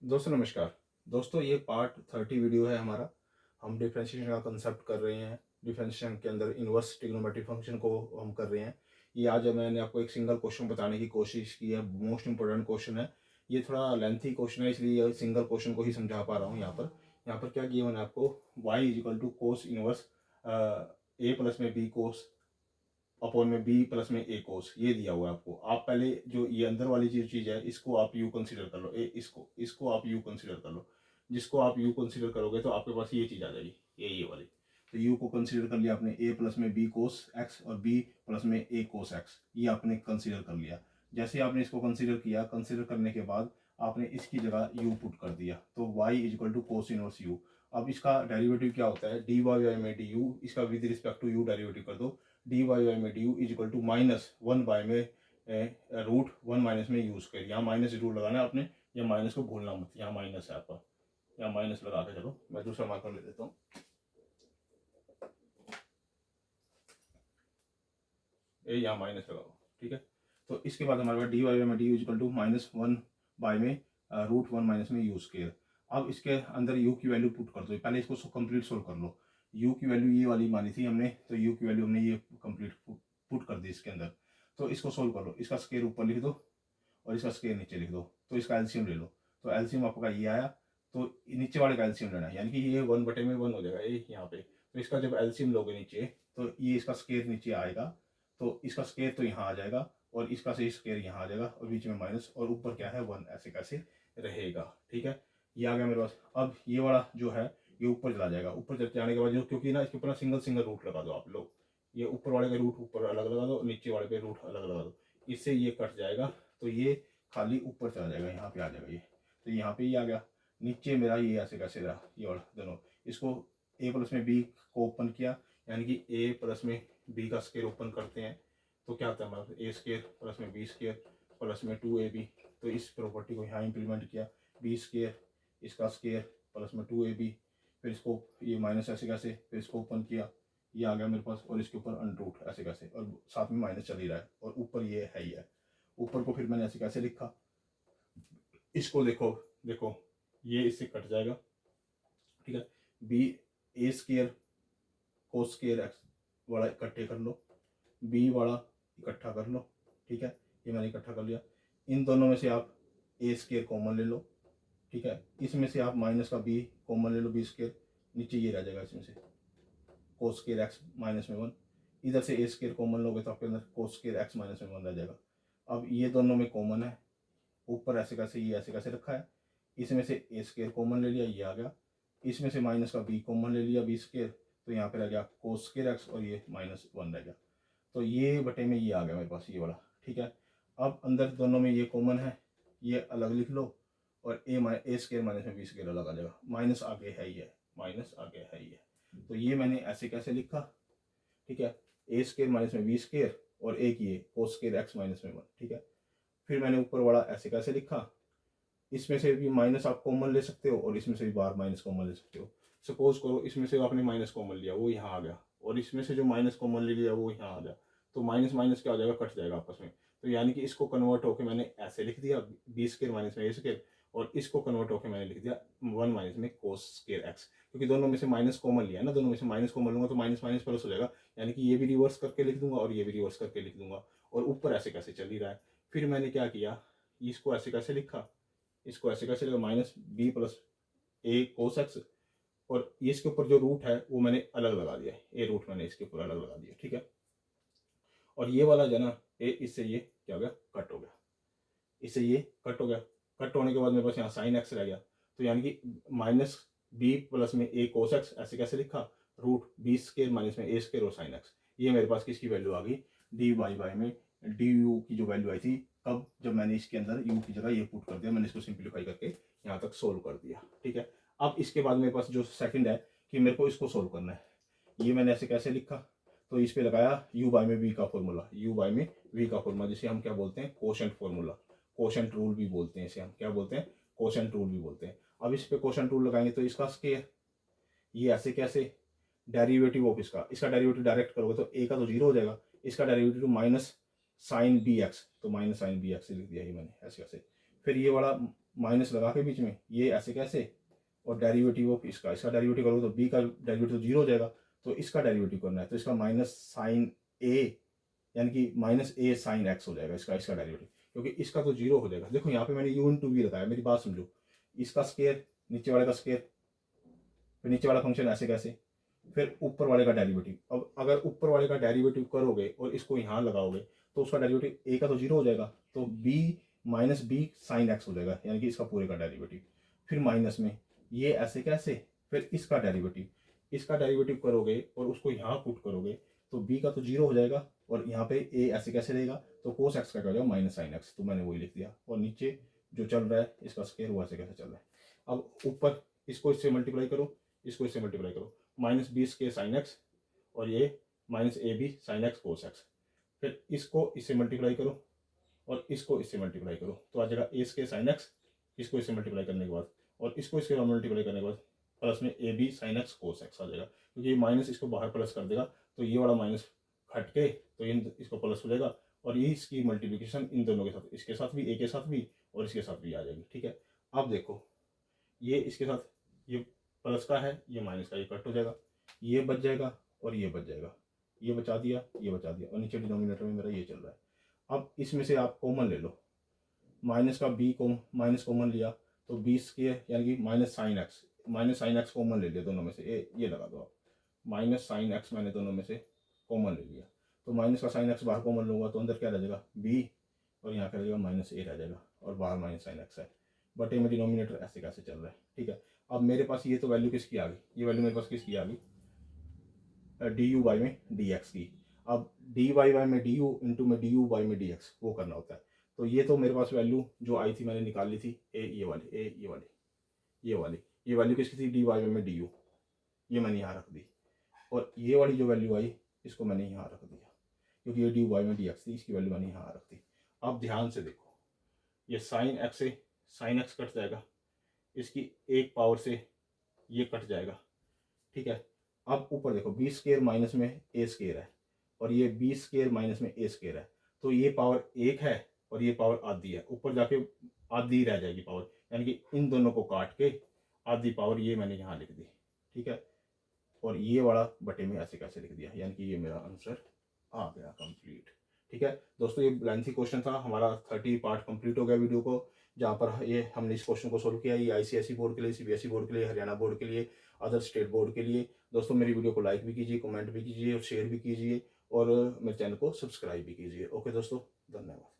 दोस्तों नमस्कार। दोस्तों ये पार्ट 30 वीडियो है हमारा। हम डिफरेंशिएशन का कंसेप्ट कर रहे हैं। डिफरेंशिएशन के अंदर इनवर्स ट्रिग्नोमेट्रिक फंक्शन को हम कर रहे हैं। ये आज मैंने आपको एक सिंगल क्वेश्चन बताने की कोशिश की है। मोस्ट इंपॉर्टेंट क्वेश्चन है। ये थोड़ा लेंथी क्वेश्चन है, इसलिए सिंगल क्वेश्चन को ही समझा पा रहा हूँ। यहाँ पर क्या किया मैंने आपको, y equal to cos inverse A plus में बी कोस अपॉन में बी प्लस में ए कोस, ये दिया हुआ है आपको। आप पहले जो ये अंदर वाली चीज है इसको आप यू कंसीडर कर लो। इसको आप यू कंसीडर कर लो। जिसको आप यू कंसीडर करोगे तो आपके पास ये चीज आ जाएगी, ये वाली। तो यू को कंसीडर कर लिया आपने, ए प्लस में बी कोस एक्स और बी प्लस में ए कोस एक्स, ये आपने कंसीडर कर लिया। जैसे आपने इसको कंसीडर किया, कंसीडर करने के बाद आपने इसकी जगह यू पुट कर दिया, तो y equal to cos inverse U. अब इसका डेरिवेटिव क्या होता है, डी वाई में डी यू, इसका with respect to U derivative कर दो। डी वाई में डी यू इजिकल टू -1 में √1 माइनस में यूज कर, यहाँ माइनस जरूर लगाना है आपने, या माइनस को भूलना मत। यहाँ माइनस है आपका, यहाँ माइनस लगा के चलो। मैं दूसरा मार्कर ले देता हूँ। ये यहाँ माइनस लगाओ, ठीक है। तो इसके बाद हमारे पास डी वाई में डी यू इजिकल टू -1 में √1 माइनस में यूज केयर। अब इसके अंदर u की वैल्यू पुट कर दो। पहले इसको कंप्लीट सोल्व कर लो। u की वैल्यू ये वाली मानी थी हमने, तो u की वैल्यू हमने ये कंप्लीट पुट कर दी इसके अंदर। तो इसको सोल्व कर लो। इसका स्केयर ऊपर लिख दो और इसका स्केयर नीचे लिख दो। तो इसका एलसीएम ले लो। तो एलसीएम आपका ये आया, तो नीचे वाले का एलसीएम लेना है, यानी कि ये 1/1 हो जाएगा ये यहाँ पे। तो इसका जब एलसीएम लोगे नीचे, तो ये इसका स्केयर नीचे आएगा, तो इसका स्केयर तो यहाँ आ जाएगा और इसका सही स्केयर यहाँ आ जाएगा और बीच में माइनस और ऊपर क्या है 1, ऐसे कैसे रहेगा, ठीक है। ये आ गया मेरे पास। अब ये वाला जो है ये ऊपर चला जाएगा। ऊपर चले जाने के बाद जो, क्योंकि ना इसके ऊपर सिंगल सिंगल रूट लगा दो आप लोग। ये ऊपर वाले का रूट ऊपर अलग लगा दो, नीचे वाले पे रूट अलग लगा दो। इससे ये कट जाएगा, तो ये खाली ऊपर चला जाएगा, यहाँ पे आ जाएगा ये। तो यहाँ पे ये आ गया। नीचे मेरा ये ऐसे कैसे रहा, ये वाला दोनों। इसको a प्लस में b को ओपन किया, यानी कि a प्लस में b का स्केयर ओपन करते हैं, तो क्या होता है हमारे पास a स्केयर प्लस में b स्केयर प्लस में 2ab। तो इस प्रॉपर्टी को यहाँ इम्प्लीमेंट किया, b स्केयर इसका स्केयर प्लस में 2ab। फिर इसको ये माइनस ऐसे कैसे, फिर इसको ओपन किया, ये आ गया मेरे पास, और इसके ऊपर अंडरूट ऐसे कैसे, और साथ में माइनस चल ही रहा है, और ऊपर ये है ही है। ऊपर को फिर मैंने ऐसे कैसे लिखा, इसको देखो देखो, ये इससे कट जाएगा, ठीक है। बी ए स्केयर कोस स्केयर एक्स वाला इकट्ठे कर लो, बी वाला इकट्ठा कर लो, ठीक है। ये मैंने इकट्ठा कर लिया। इन दोनों में से आप ए स्केयर कॉमन ले लो, ठीक है। इसमें से आप माइनस का बी कॉमन ले लो, बी स्केयर, नीचे ये रह जाएगा इसमें से कोस स्केयर एक्स -1। इधर से ए स्केयर कॉमन लोगे तो आपके अंदर कोस स्केयर एक्स -1 रह जाएगा। अब ये दोनों में कॉमन है, ऊपर ऐसे कैसे, ये ऐसे कैसे रखा है। इसमें से ए स्केयर कॉमन ले लिया, ये आ गया। इसमें से माइनस का बी कॉमन ले लिया, बी स्केयर, तो यहाँ पे रह गया कोस स्केयर एक्स और ये -1 रह गया। तो ये बटे में ये आ गया मेरे पास, ये वाला, ठीक है। अब अंदर दोनों में ये कॉमन है, ये अलग लिख लो, और ए स्केयर माइनस में बी स्केयर अलग आ जाएगा। माइनस आगे है ही है, माइनस आगे है ही है। तो ये मैंने ऐसे कैसे लिखा, ठीक है। ए स्केयर माइनस में बी स्केयर और एक ये कोस स्केयर एक्स -1, ठीक है। फिर मैंने ऊपर वाला ऐसे कैसे लिखा, इसमें से भी माइनस आप कॉमन ले सकते हो और इसमें से भी बार माइनस कॉमन ले सकते हो। सपोज करो इसमें से आपने माइनस कॉमन लिया, वो यहाँ आ गया, और इसमें से जो माइनस कॉमन ले लिया वो यहाँ आ गया। तो माइनस माइनस क्या हो जाएगा, कट जाएगा आपस में। तो यानी कि इसको कन्वर्ट होकर मैंने ऐसे लिख दिया, बी स्केयर माइनस में ए स्केयर, और इसको कन्वर्ट होकर मैंने लिख दिया 1 माइनस में कोस स्केयर एक्स, क्योंकि दोनों में से माइनस कॉमन लिया ना, दोनों में से माइनस कॉमन लूंगा तो माइनस माइनस प्लस हो जाएगा। यानी कि ये भी रिवर्स करके लिख दूंगा और ये भी रिवर्स करके लिख दूंगा, और ऊपर ऐसे कैसे चल ही रहा है। फिर मैंने क्या किया, इसको ऐसे कैसे लिखा, इसको ऐसे कैसे लिखा, -b प्लस ए कोस एक्स, और इसके ऊपर जो रूट है वो मैंने अलग लगा दिया, ए रूट मैंने इसके ऊपर अलग लगा दिया, ठीक है। और ये वाला जो है ना ए, इससे ये क्या हो गया, कट हो गया, इससे ये कट हो गया। कट होने के बाद मेरे पास यहाँ साइन एक्स रह गया। तो यानी कि -b प्लस में ए कोस एक्स, ऐसे कैसे लिखा, √b स्केयर माइनस में ए स्केयर और साइन एक्स। ये मेरे पास किसकी वैल्यू आ गई, डी वाई बाई में डी यू की जो वैल्यू आई थी, कब, जब मैंने इसके अंदर यू की जगह ये पुट कर दिया, मैंने इसको सिंप्लीफाई करके यहाँ तक सोल्व कर दिया, ठीक है। अब इसके बाद मेरे पास जो सेकंड है कि मेरे को इसको सोल्व करना है। ये मैंने ऐसे कैसे लिखा, तो इस पे लगाया u बाई में v का फॉर्मूला, u बाई में v का फॉर्मूला, जिसे हम क्या बोलते हैं, कोशेंट फॉर्मूला, कोशेंट रूल भी बोलते हैं इसे, हम क्या बोलते हैं, कोशेंट रूल भी बोलते हैं। अब इस पे कोशेंट रूल लगाएंगे तो इसका स्केयर, ये ऐसे कैसे, डेरिवेटिव ऑफ इसका डेरिवेटिव डायरेक्ट करोगे तो a का तो 0 हो जाएगा, इसका derivative minus sine B X, तो माइनस साइन बी एक्स लिख दिया ये मैंने ऐसे कैसे। फिर ये वाला माइनस लगा के बीच में, ये ऐसे कैसे, और डेरिवेटिव ऑफ इसका डेरिवेटिव करोगे तो बी का डेरिवेटिव तो जीरो हो जाएगा, तो इसका डेरिवेटिव करना है, तो इसका माइनस साइन ए, यानी कि माइनस ए साइन एक्स हो जाएगा इसका डेरिवेटिव, क्योंकि इसका तो जीरो हो जाएगा। देखो यहाँ पे मैंने यू इंटू वी लगाया, मेरी बात समझो, इसका स्केयर, नीचे वाले का स्केयर, फिर नीचे वाला फंक्शन ऐसे कैसे, फिर ऊपर वाले का डेरिवेटिव। अब अगर ऊपर वाले का डेरिवेटिव करोगे और इसको यहाँ लगाओगे तो उसका डेरिवेटिव ए का तो जीरो हो जाएगा, तो B minus B sine X हो जाएगा, यानी कि इसका पूरे का डेरिवेटिव। फिर माइनस में ये ऐसे कैसे, फिर इसका डेरिवेटिव करोगे और उसको यहाँ पुट करोगे तो बी का तो जीरो हो जाएगा, और यहाँ पे ए ऐसे कैसे रहेगा, तो कोस एक्स का क्या हो जाएगा माइनस साइन एक्स, तो मैंने वही लिख दिया। और नीचे जो चल रहा है इसका स्केयर वो ऐसे कैसे चल रहा है। अब ऊपर इसको इससे मल्टीप्लाई करो, इसको इससे मल्टीप्लाई करो, minus B square sine X, और ये minus A B sine X cos X. फिर इसको इससे मल्टीप्लाई करो और इसको इससे मल्टीप्लाई करो, तो आ जाएगा ए स्केयर साइन एक्स, इसको इससे मल्टीप्लाई करने के बाद, और इसको इसके मल्टीप्लाई करने के बाद प्लस में A B sine X cos X आ जाएगा, क्योंकि ये माइनस इसको बाहर प्लस कर देगा, तो ये वाला माइनस हट के तो ये इसको प्लस हो जाएगा, और ये इसकी मल्टीप्लिकेशन इन दोनों के साथ, इसके साथ भी, ए के साथ भी और इसके साथ भी आ जाएगी। ठीक है, अब देखो ये इसके साथ, ये प्लस का है, ये माइनस का, ये कट हो जाएगा, ये बच जाएगा और ये बच जाएगा, ये बचा दिया, ये बचा दिया, और नीचे डिनोमिनेटर में मेरा ये चल रहा है। अब इसमें से आप कॉमन ले लो, माइनस का बी को माइनस कॉमन लिया तो बी स्केयर यानी कि माइनस साइन एक्स कॉमन ले लिया दोनों में से, ये लगा दो आप, माइनस साइन एक्स मैंने दोनों में से कॉमन ले लिया, तो माइनस का साइन एक्स बाहर कॉमन लूँगा तो अंदर क्या रह जाएगा बी, और यहाँ क्या रह जाएगा माइनस ए रह जाएगा, और बाहर माइनस साइन एक्स है, बट ए में डिनोमिनेटर ऐसे कैसे चल रहा है। ठीक है, अब मेरे पास ये तो वैल्यू किसकी आ गई, ये वैल्यू मेरे पास किसकी आ गई, डी यू वाई में डी एक्स की। अब डी वाई वाई में डी यू इंटू में डी यू वाई में डी एक्स वो करना होता है, तो ये तो मेरे पास वैल्यू जो आई थी मैंने निकाल ली थी, ये वाली ये वैल्यू किसकी थी, डी वाई में डी यू, ये मैंने यहाँ रख दी, और ये वाली जो वैल्यू आई इसको मैंने यहाँ रख दिया, क्योंकि ये डी वाई में डी एक्स थी, इसकी वैल्यू मैंने यहाँ रख दी। अब ध्यान से देखो, ये साइन एक्स से साइन एक्स कट जाएगा, इसकी एक पावर से ये कट जाएगा। ठीक है, अब ऊपर देखो बी स्केयर माइनस में ए स्केयर है, और ये बी स्केयर माइनस में ए स्केयर है, तो ये पावर एक है और ये पावर आधी है, ऊपर जाके आधी रह जाएगी पावर, यानी कि इन दोनों को काट के आधी पावर ये मैंने यहाँ लिख दी। ठीक है, और ये वाला बटे में ऐसे कैसे लिख दिया, यानी कि ये मेरा आंसर आ गया कंप्लीट। ठीक है दोस्तों, ये लेंथी क्वेश्चन था हमारा, 30 पार्ट कंप्लीट हो गया वीडियो को, जहाँ पर ये हमने इस क्वेश्चन को सोल्व किया। ये आईसीएसई बोर्ड के लिए, सीबीएसई बोर्ड के लिए, हरियाणा बोर्ड के लिए, अदर स्टेट बोर्ड के लिए। दोस्तों मेरी वीडियो को लाइक भी कीजिए, कमेंट भी कीजिए और शेयर भी कीजिए, और मेरे चैनल को सब्सक्राइब भी कीजिए। ओके दोस्तों, धन्यवाद।